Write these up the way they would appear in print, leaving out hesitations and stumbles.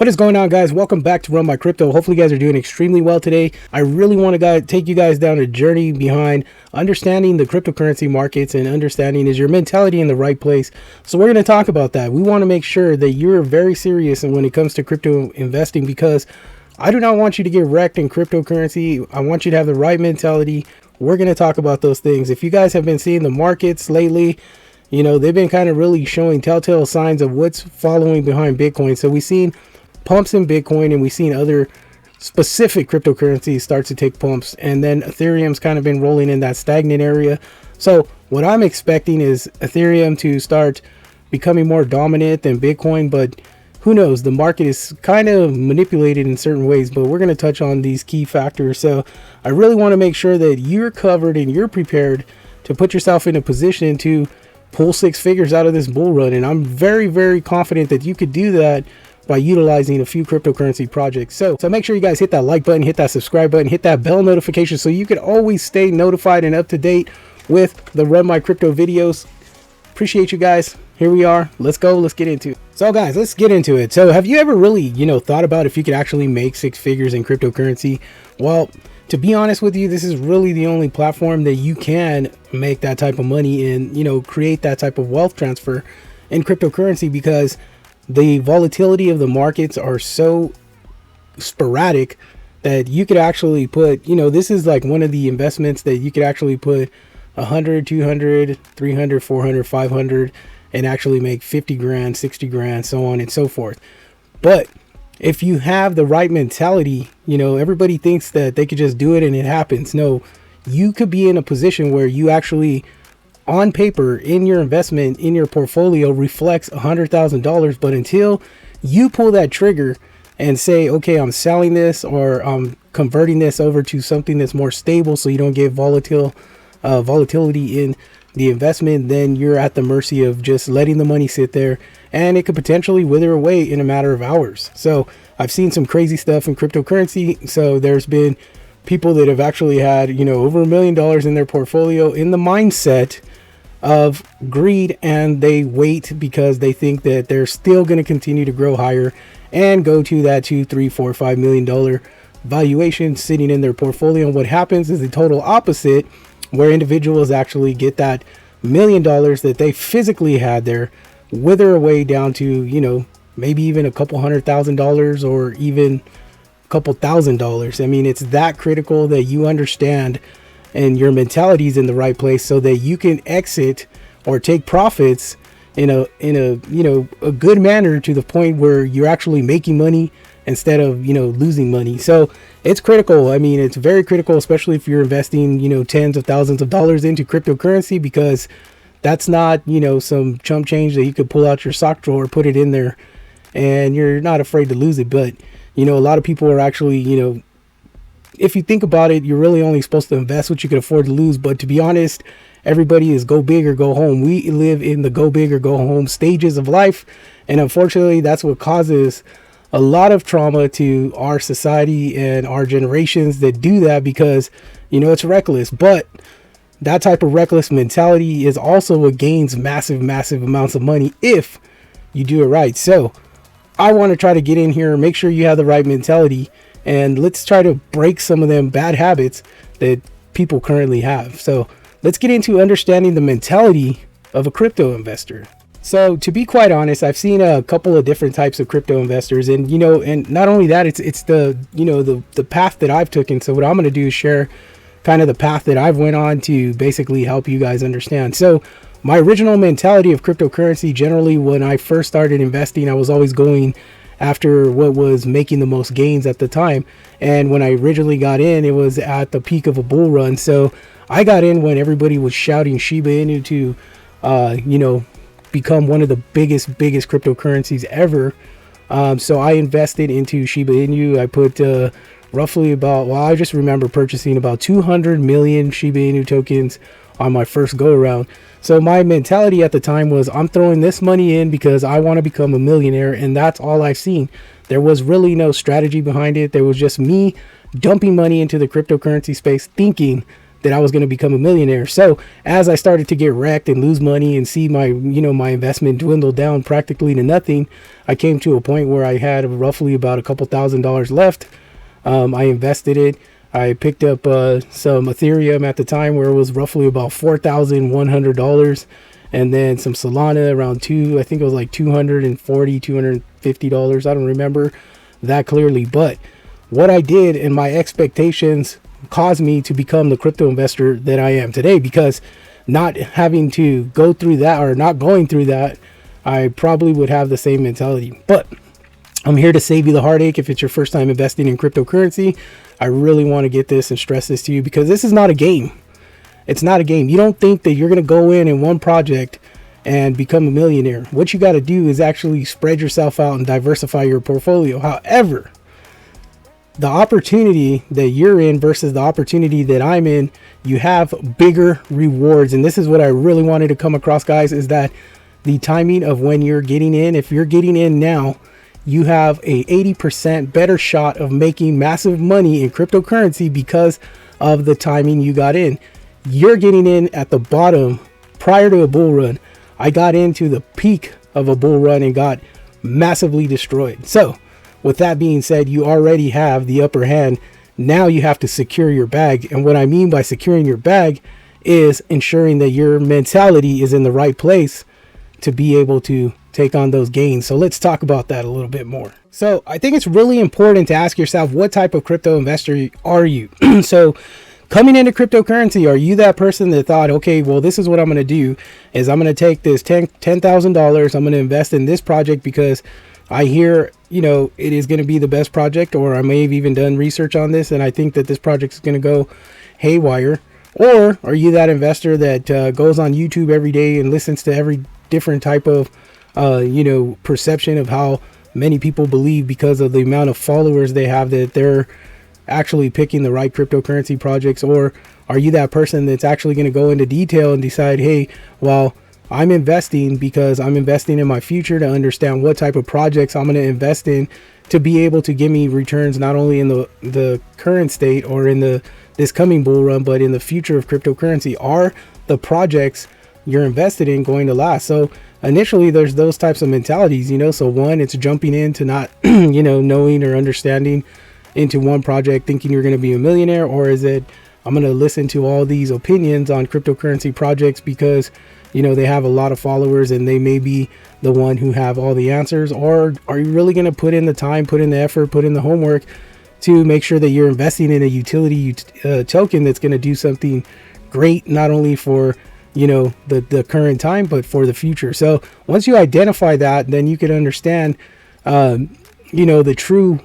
What is going on, guys? Welcome back to Run My Crypto. Hopefully you guys are doing extremely well today. I really want to take you guys down a journey behind understanding the cryptocurrency markets and understanding is your mentality in the right place. So we're going to talk about that. We want to make sure that you're very serious when it comes to crypto investing, because I do not want you to get wrecked in cryptocurrency. I want you to have the right mentality. We're going to talk about those things. If you guys have been seeing the markets lately, you know, they've been kind of really showing telltale signs of what's following behind Bitcoin. So we've seen pumps in Bitcoin, and we've seen other specific cryptocurrencies start to take pumps, and then Ethereum's kind of been rolling in that stagnant area. So what I'm expecting is Ethereum to start becoming more dominant than Bitcoin, but who knows? The market is kind of manipulated in certain ways, but we're going to touch on these key factors. So I really want to make sure that you're covered and you're prepared to put yourself in a position to pull six figures out of this bull run. And I'm very, very confident that you could do that by utilizing a few cryptocurrency projects. So make sure you guys hit that like button, hit that subscribe button, hit that bell notification so you can always stay notified and up to date with the Run My Crypto videos. Appreciate you guys. Here we are. Let's go. Let's get into it. So guys, let's get into it. So have you ever really, thought about if you could actually make six figures in cryptocurrency? Well, to be honest with you, this is really the only platform that you can make that type of money and, create that type of wealth transfer in cryptocurrency, because the volatility of the markets are so sporadic that you could actually put, this is like one of the investments that you could actually put 100, 200, 300, 400, 500 and actually make 50 grand, 60 grand, so on and so forth. But if you have the right mentality, everybody thinks that they could just do it and it happens. No, you could be in a position where you actually, on paper, in your investment, in your portfolio, reflects $100,000. But until you pull that trigger and say, okay, I'm selling this, or I'm converting this over to something that's more stable so you don't get volatility in the investment, then you're at the mercy of just letting the money sit there, and it could potentially wither away in a matter of hours. So I've seen some crazy stuff in cryptocurrency. So there's been people that have actually had, over $1 million in their portfolio in the mindset of greed, and they wait because they think that they're still going to continue to grow higher and go to that $2, $3, $4, $5 million valuation sitting in their portfolio. And what happens is the total opposite, where individuals actually get that $1 million that they physically had there wither away down to, maybe even a couple $100,000 or even a couple $1,000. I mean, it's that critical that you understand and your mentality is in the right place so that you can exit or take profits in a good manner, to the point where you're actually making money instead of, losing money. So it's critical. I mean, it's very critical, especially if you're investing, tens of thousands of dollars into cryptocurrency, because that's not, some chump change that you could pull out your sock drawer, put it in there, and you're not afraid to lose it. But, a lot of people are actually, if you think about it, you're really only supposed to invest what you can afford to lose. But to be honest, everybody is go big or go home. We live in the go big or go home stages of life. And unfortunately, that's what causes a lot of trauma to our society and our generations that do that, because, it's reckless. But that type of reckless mentality is also what gains massive, massive amounts of money if you do it right. So I want to try to get in here, make sure you have the right mentality, and let's try to break some of them bad habits that people currently have. So let's get into understanding the mentality of a crypto investor. So to be quite honest, I've seen a couple of different types of crypto investors, and and not only that, it's the the path that I've taken. So what I'm going to do is share kind of the path that I've went on to basically help you guys understand. So my original mentality of cryptocurrency, generally when I first started investing, I was always going after what was making the most gains at the time. And when I originally got in, it was at the peak of a bull run. So I got in when everybody was shouting Shiba Inu to, become one of the biggest cryptocurrencies ever. So I invested into Shiba Inu. I put roughly I just remember purchasing about 200 million Shiba Inu tokens on my first go around. So my mentality at the time was, I'm throwing this money in because I want to become a millionaire, and that's all I've seen. There was really no strategy behind it. There was just me dumping money into the cryptocurrency space, thinking that I was going to become a millionaire. So as I started to get wrecked and lose money and see my, my investment dwindle down practically to nothing, I came to a point where I had roughly about a couple $1,000s left. I invested it. I picked up some Ethereum at the time where it was roughly about $4,100. And then some Solana around I think it was like $240, $250. I don't remember that clearly. But what I did and my expectations caused me to become the crypto investor that I am today, because not having to go through that, or not going through that, I probably would have the same mentality. But I'm here to save you the heartache. If it's your first time investing in cryptocurrency, I really want to get this and stress this to you, because this is not a game. It's not a game. You don't think that you're going to go in one project and become a millionaire. What you got to do is actually spread yourself out and diversify your portfolio. However, the opportunity that you're in versus the opportunity that I'm in, you have bigger rewards. And this is what I really wanted to come across, guys, is that the timing of when you're getting in, if you're getting in now, you have a 80% better shot of making massive money in cryptocurrency because of the timing you got in. You're getting in at the bottom prior to a bull run. I got into the peak of a bull run and got massively destroyed. So with that being said, you already have the upper hand. Now you have to secure your bag. And what I mean by securing your bag is ensuring that your mentality is in the right place to be able to take on those gains. So let's talk about that a little bit more. So I think it's really important to ask yourself, what type of crypto investor are you? So coming into cryptocurrency, are you that person that thought, okay, well, this is what I'm going to do is I'm going to take this $10,000. I'm going to invest in this project because I hear, it is going to be the best project, or I may have even done research on this and I think that this project is going to go haywire. Or are you that investor that goes on YouTube every day and listens to every different type of, perception of how many people believe because of the amount of followers they have that they're actually picking the right cryptocurrency projects? Or are you that person that's actually going to go into detail and decide, hey, well, I'm investing because I'm investing in my future to understand what type of projects I'm going to invest in to be able to give me returns not only in the current state or in this coming bull run, but in the future of cryptocurrency? Are the projects you're invested in going to last? So initially there's those types of mentalities, so one, it's jumping into not knowing or understanding into one project thinking you're going to be a millionaire. Or is it, I'm going to listen to all these opinions on cryptocurrency projects because they have a lot of followers and they may be the one who have all the answers? Or are you really going to put in the time, put in the effort, put in the homework to make sure that you're investing in a utility token that's going to do something great, not only for the current time, but for the future? So once you identify that, then you can understand the true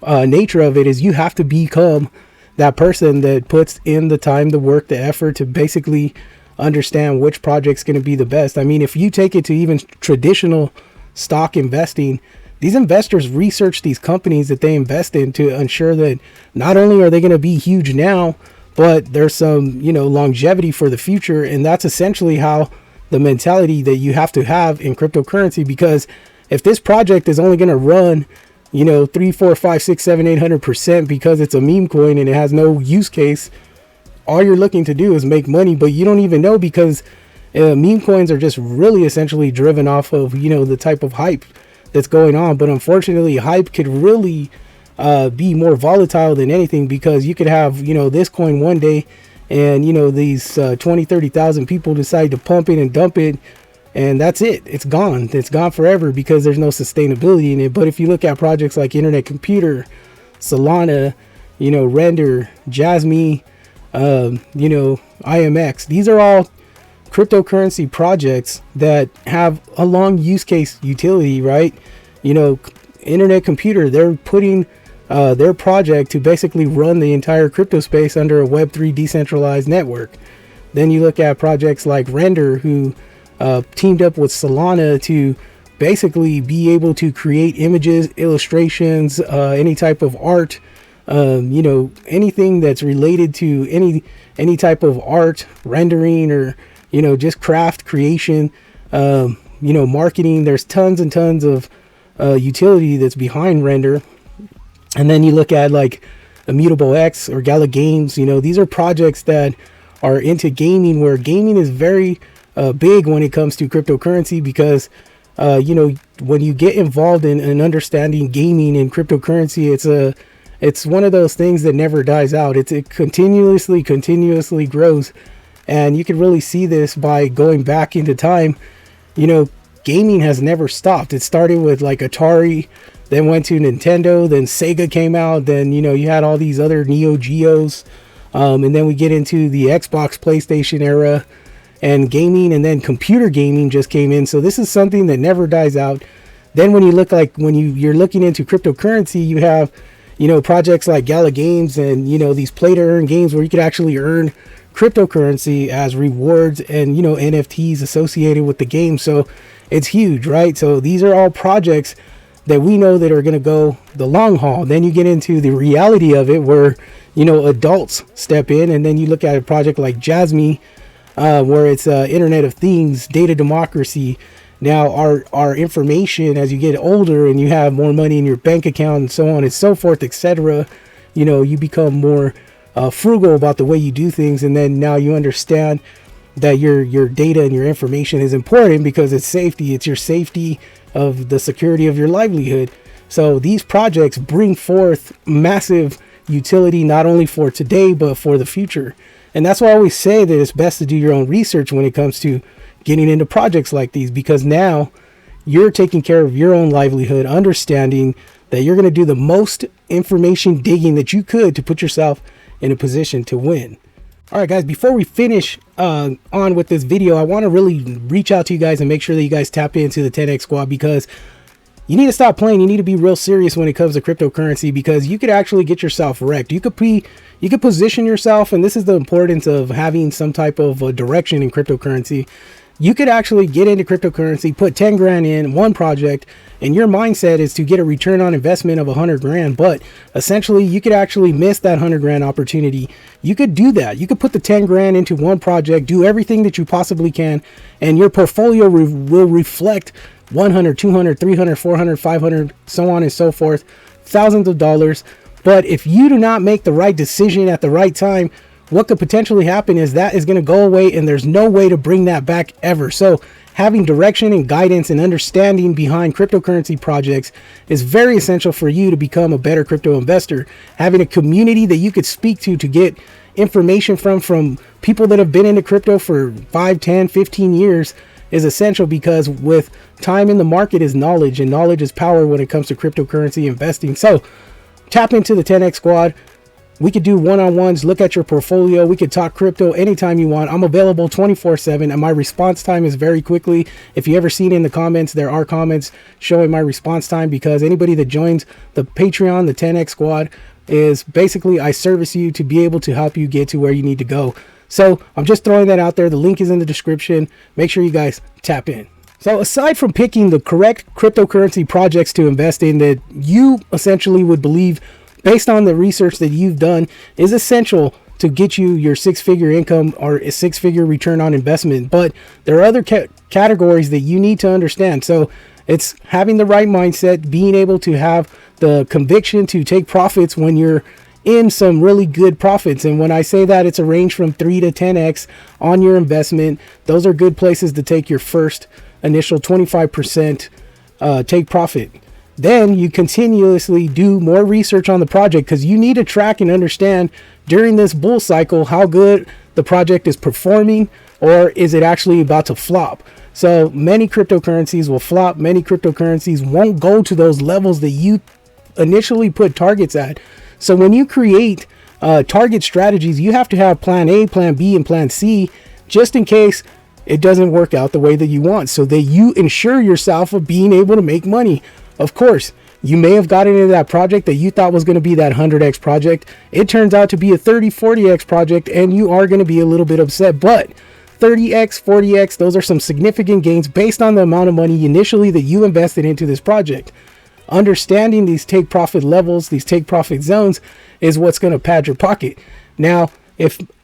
nature of it is you have to become that person that puts in the time, the work, the effort to basically understand which project's going to be the best. I mean, if you take it to even traditional stock investing, these investors research these companies that they invest in to ensure that not only are they going to be huge now, but there's some, longevity for the future. And that's essentially how the mentality that you have to have in cryptocurrency, because if this project is only going to run, 3, 4, 5, 6, 7, 800% because it's a meme coin and it has no use case, all you're looking to do is make money, but you don't even know, because meme coins are just really essentially driven off of, the type of hype that's going on. But unfortunately, hype could really be more volatile than anything, because you could have, this coin one day and, these 20, 30,000 people decide to pump it and dump it. And that's it. It's gone. It's gone forever because there's no sustainability in it. But if you look at projects like Internet Computer, Solana, Render, Jasmine, IMX, these are all cryptocurrency projects that have a long use case utility, right? Internet Computer, they're putting their project to basically run the entire crypto space under a Web3 decentralized network. Then you look at projects like Render, who teamed up with Solana to basically be able to create images, illustrations, any type of art, anything that's related to any type of art, rendering, or, just craft creation, marketing. There's tons and tons of utility that's behind Render. And then you look at like Immutable X or Gala Games, these are projects that are into gaming, where gaming is very big when it comes to cryptocurrency, because when you get involved in understanding gaming and cryptocurrency, it's one of those things that never dies out. It continuously grows, and you can really see this by going back into time. Gaming has never stopped. It started with like Atari, then went to Nintendo, then Sega came out, then you had all these other Neo Geos, and then we get into the Xbox, PlayStation era, and gaming, and then computer gaming just came in. So this is something that never dies out. Then when you're looking into cryptocurrency, you have projects like Gala Games and these play to earn games where you could actually earn cryptocurrency as rewards and NFTs associated with the game. So it's huge, right? So these are all projects that we know that are going to go the long haul. Then you get into the reality of it, where adults step in, and then you look at a project like Jasmy, where it's Internet of Things, data democracy. Now our information, as you get older and you have more money in your bank account and so on and so forth, etc., you become more frugal about the way you do things, and then now you understand that your data and your information is important because it's safety. It's your safety of the security of your livelihood. So these projects bring forth massive utility, not only for today but for the future. And that's why I always say that it's best to do your own research when it comes to getting into projects like these, because now you're taking care of your own livelihood, understanding that you're going to do the most information digging that you could to put yourself in a position to win. All right, guys, before we finish on with this video, I want to really reach out to you guys and make sure that you guys tap into the 10X Squad, because you need to stop playing. You need to be real serious when it comes to cryptocurrency, because you could actually get yourself wrecked. You could position yourself, and this is the importance of having some type of direction in cryptocurrency. You could actually get into cryptocurrency, put 10 grand in one project, and your mindset is to get a return on investment of 100 grand. But essentially, you could actually miss that 100 grand opportunity. You could do that. You could put the 10 grand into one project, do everything that you possibly can, and your portfolio will reflect 100, 200, 300, 400, 500, so on and so forth, thousands of dollars. But if you do not make the right decision at the right time, what could potentially happen is that is going to go away, and there's no way to bring that back ever. So having direction and guidance and understanding behind cryptocurrency projects is very essential for you to become a better crypto investor. Having a community that you could speak to get information from people that have been into crypto for 5, 10, 15 years is essential, because with time in the market is knowledge, and knowledge is power when it comes to cryptocurrency investing. So tap into the 10X Squad. We could do one-on-ones, look at your portfolio. We could talk crypto anytime you want. I'm available 24/7, and my response time is very quickly. If you ever seen in the comments, there are comments showing my response time, because anybody that joins the Patreon, the 10X Squad, is basically I service you to be able to help you get to where you need to go. So I'm just throwing that out there. The link is in the description. Make sure you guys tap in. So aside from picking the correct cryptocurrency projects to invest in that you essentially would believe, based on the research that you've done, is essential to get you your six-figure income or a six-figure return on investment. But there are other categories that you need to understand. So it's having the right mindset, being able to have the conviction to take profits when you're in some really good profits. And when I say that, it's a range from 3 to 10x on your investment. Those are good places to take your first initial 25% take profit. Then you continuously do more research on the project, because you need to track and understand during this bull cycle how good the project is performing, or is it actually about to flop. So many cryptocurrencies will flop. Many cryptocurrencies won't go to those levels that you initially put targets at. So when you create target strategies, you have to have plan A, plan B, and plan C, just in case it doesn't work out the way that you want, so that you ensure yourself of being able to make money. Of course, you may have gotten into that project that you thought was going to be that 100x project. It turns out to be a 30, 40x project, and you are going to be a little bit upset. But 30x, 40x, those are some significant gains based on the amount of money initially that you invested into this project. Understanding these take profit levels, these take profit zones, is what's going to pad your pocket. Now,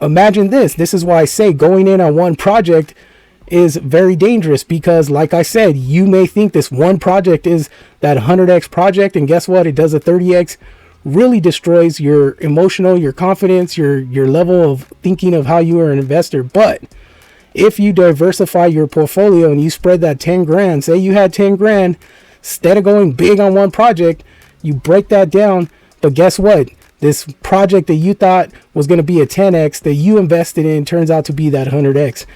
imagine this is why I say going in on one project is very dangerous, because like I said, you may think this one project is that 100x project, and guess what? It does a 30x really destroys your emotional, your confidence, your level of thinking of how you are an investor. But if you diversify your portfolio and you spread that 10 grand, say you had 10 grand, instead of going big on one project, you break that down. But guess what? This project that you thought was going to be a 10x that you invested in turns out to be that 100x.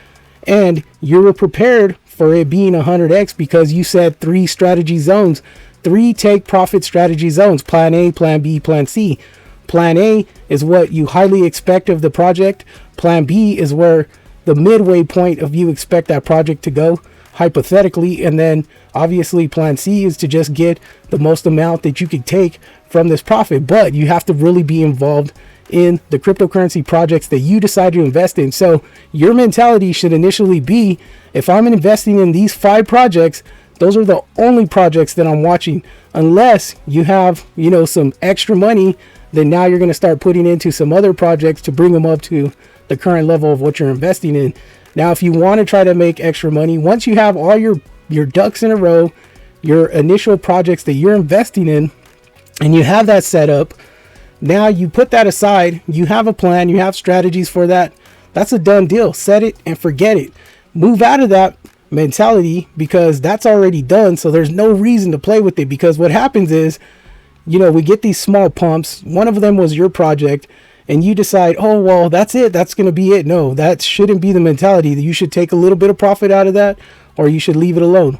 And you were prepared for it being 100x because you set 3 strategy zones, 3 take profit strategy zones: plan A, plan B, plan C. Plan A is what you highly expect of the project. Plan B is where the midway point of you expect that project to go, hypothetically. And then obviously plan C is to just get the most amount that you could take from this profit. But you have to really be involved in the cryptocurrency projects that you decide to invest in. So your mentality should initially be, if I'm investing in these 5 projects, those are the only projects that I'm watching. Unless you have, some extra money, then now you're going to start putting into some other projects to bring them up to the current level of what you're investing in. Now, if you want to try to make extra money, once you have all your ducks in a row, your initial projects that you're investing in, and you have that set up, now you put that aside, you have a plan, you have strategies for that. That's a done deal. Set it and forget it. Move out of that mentality because that's already done. So there's no reason to play with it, because what happens is, we get these small pumps. One of them was your project, and you decide, oh, well, that's it. That's going to be it. No, that shouldn't be the mentality. That you should take a little bit of profit out of that, or you should leave it alone.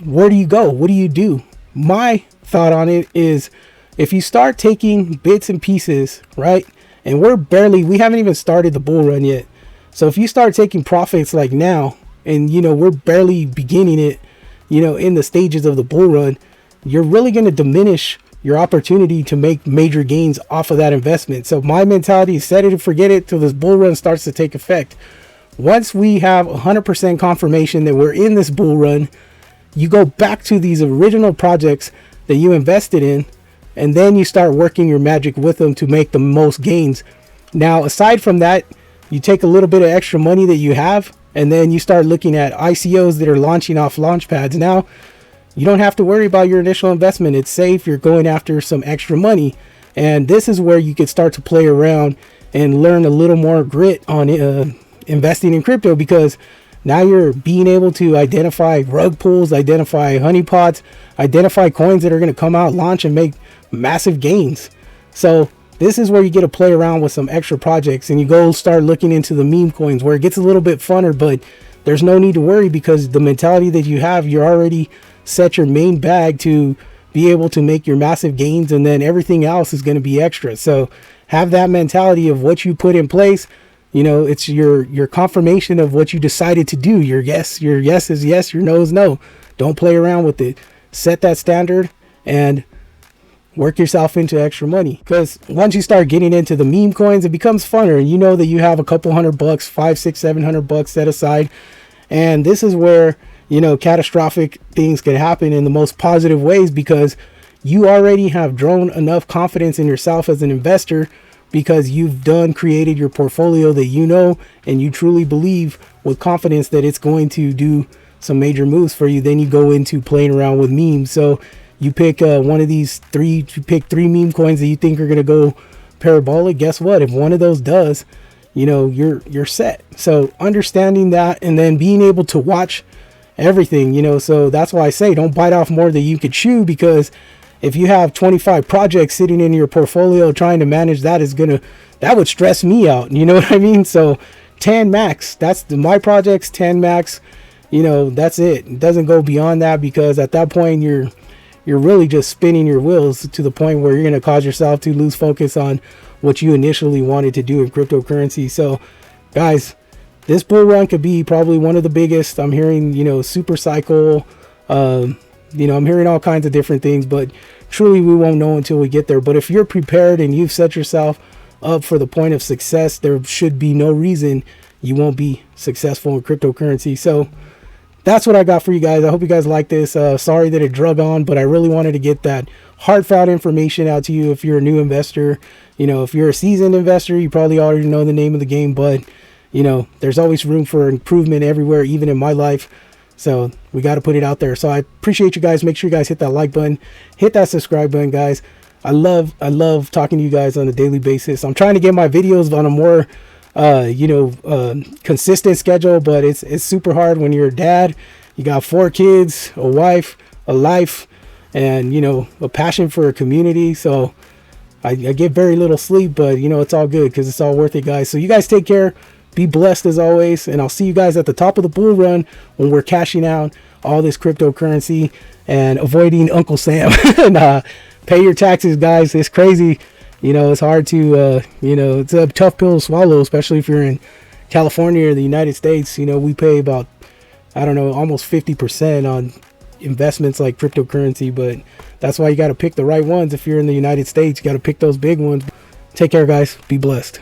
Where do you go? What do you do? My thought on it is, if you start taking bits and pieces, right? And we haven't even started the bull run yet. So if you start taking profits like now, and we're barely beginning it, in the stages of the bull run, you're really going to diminish your opportunity to make major gains off of that investment. So my mentality is set it and forget it till this bull run starts to take effect. Once we have 100% confirmation that we're in this bull run, you go back to these original projects that you invested in, and then you start working your magic with them to make the most gains. Now, aside from that, you take a little bit of extra money that you have, and then you start looking at ICOs that are launching off launch pads. Now, you don't have to worry about your initial investment. It's safe. You're going after some extra money. And this is where you could start to play around and learn a little more grit on investing in crypto, because now you're being able to identify rug pulls, identify honeypots, identify coins that are going to come out, launch, and make massive gains. So this is where you get to play around with some extra projects, and you go start looking into the meme coins, where it gets a little bit funner, but there's no need to worry, because the mentality that you have, you're already set your main bag to be able to make your massive gains, and then everything else is going to be extra. So have that mentality of what you put in place. It's your confirmation of what you decided to do. Your yes is yes, your no is no. Don't play around with it. Set that standard and work yourself into extra money, because once you start getting into the meme coins, it becomes funner, and that you have a couple $100, $500, $600, $700 set aside. And this is where catastrophic things can happen in the most positive ways, because you already have drawn enough confidence in yourself as an investor, because you've created your portfolio that and you truly believe with confidence that it's going to do some major moves for you. Then you go into playing around with memes. So you pick one of these 3, you pick 3 meme coins that you think are going to go parabolic. Guess what? If one of those does, you're set. So understanding that, and then being able to watch everything, so that's why I say don't bite off more than you could chew, because if you have 25 projects sitting in your portfolio, trying to manage that that would stress me out. You know what I mean? So 10 max, that's my projects, 10 max, that's it. It doesn't go beyond that, because at that point you're really just spinning your wheels to the point where you're going to cause yourself to lose focus on what you initially wanted to do in cryptocurrency. So guys, this bull run could be probably one of the biggest. I'm hearing, super cycle, I'm hearing all kinds of different things, but truly we won't know until we get there. But if you're prepared and you've set yourself up for the point of success, there should be no reason you won't be successful in cryptocurrency. So that's what I got for you guys. I hope you guys like this. Sorry that it drug on, but I really wanted to get that heartfelt information out to you. If you're a new investor, if you're a seasoned investor, you probably already know the name of the game, but there's always room for improvement everywhere, even in my life. So we got to put it out there. So I appreciate you guys. Make sure you guys hit that like button, hit that subscribe button, guys. I love talking to you guys on a daily basis. I'm trying to get my videos on a more consistent schedule, but it's super hard when you're a dad. You got 4 kids, a wife, a life, and a passion for a community. So I get very little sleep, but it's all good because it's all worth it, guys. So you guys take care, be blessed as always, and I'll see you guys at the top of the bull run when we're cashing out all this cryptocurrency and avoiding Uncle Sam. And pay your taxes, guys. It's crazy. It's hard to it's a tough pill to swallow, especially if you're in California or the United States. We pay about, I don't know, almost 50% on investments like cryptocurrency, but that's why you got to pick the right ones. If you're in the United States, you got to pick those big ones. Take care, guys. Be blessed.